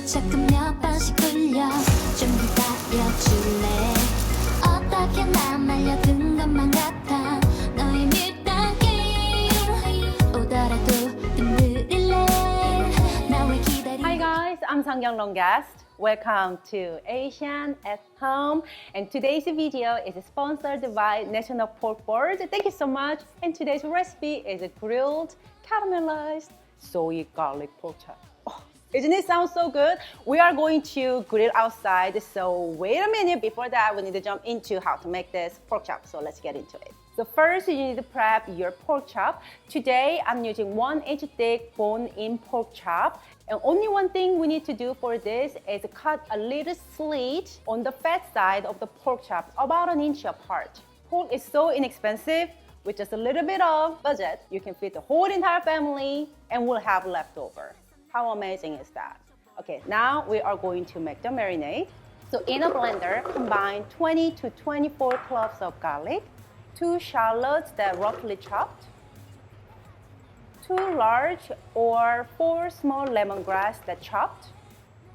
자꾸 몇 번씩 굴려 좀 기다려줄래 어떻게 난 말려든 것만 같아 너의 밀당이 오더라도 좀 느릴래 나왜 기다리 Hi guys, I'm Seonkyoung Longest. Welcome to Asian at Home, and today's video is sponsored by National Pork Board. Thank you so much. And today's recipe is a grilled caramelized soy garlic pork chop. Oh, isn't it sound so good? We are going to grill outside, so wait a minute. Before that, we need to jump into how to make this pork chop. So let's get into it. So first, you need to prep your pork chop. Today, I'm using 1-inch thick bone-in pork chop. And only one thing we need to do for this is cut a little slit on the fat side of the pork chop, about 1 inch apart. Pork is so inexpensive. With just a little bit of budget, you can feed the whole entire family and we'll have leftover. How amazing is that? Okay, now we are going to make the marinade. So in a blender, combine 20 to 24 cloves of garlic, 2 shallots that roughly chopped, 2 large or 4 small lemongrass that chopped,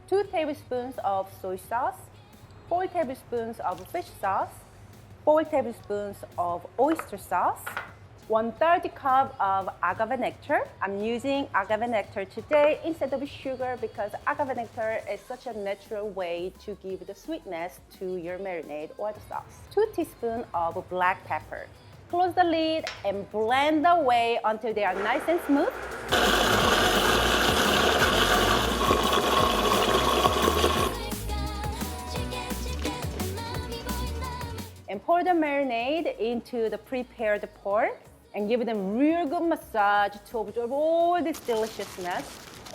2 tablespoons of soy sauce, 4 tablespoons of fish sauce, 4 tablespoons of oyster sauce, 1/3 cup of agave nectar. I'm using agave nectar today instead of sugar because agave nectar is such a natural way to give the sweetness to your marinade or the sauce. 2 teaspoons of black pepper. Close the lid and blend away until they are nice and smooth. And pour the marinade into the prepared pork and give them real good massage to absorb all this deliciousness.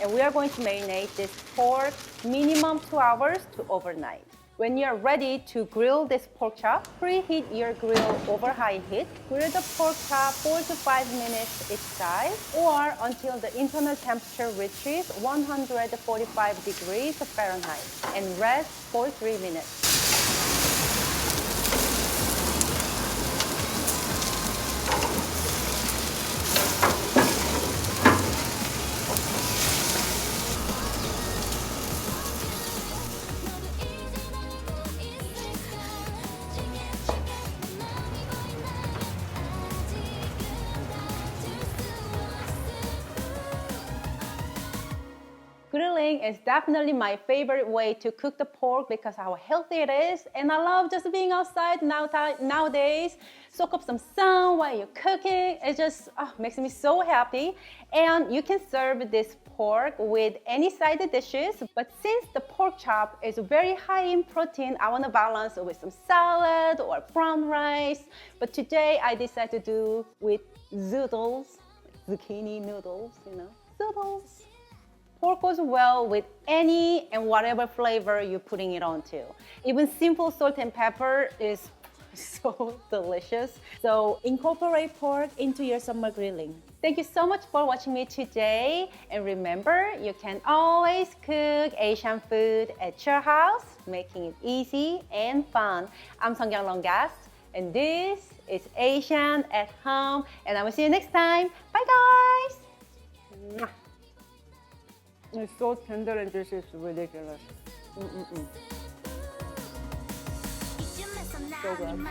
And we are going to marinate this pork minimum 2 hours to overnight. When you are ready to grill this pork chop, preheat your grill over high heat. Grill the pork chop 4 to 5 minutes each side or until the internal temperature reaches 145 degrees Fahrenheit and rest for 3 minutes. Grilling is definitely my favorite way to cook the pork because how healthy it is, and I love just being outside nowadays. Soak up some sun while you're cooking. It just makes me so happy. And you can serve this pork with any side dishes, but since the pork chop is very high in protein, I want to balance it with some salad or brown rice. But today I decided to do with zoodles, zucchini noodles, zoodles. Pork goes well with any and whatever flavor you're putting it onto. Even simple salt and pepper is so delicious. So incorporate pork into your summer grilling. Thank you so much for watching me today. And remember, you can always cook Asian food at your house, making it easy and fun. I'm Seonkyoung Longest, and this is Asian at Home. And I will see you next time. Bye guys! It's so tender and juicy, it's ridiculous. So good.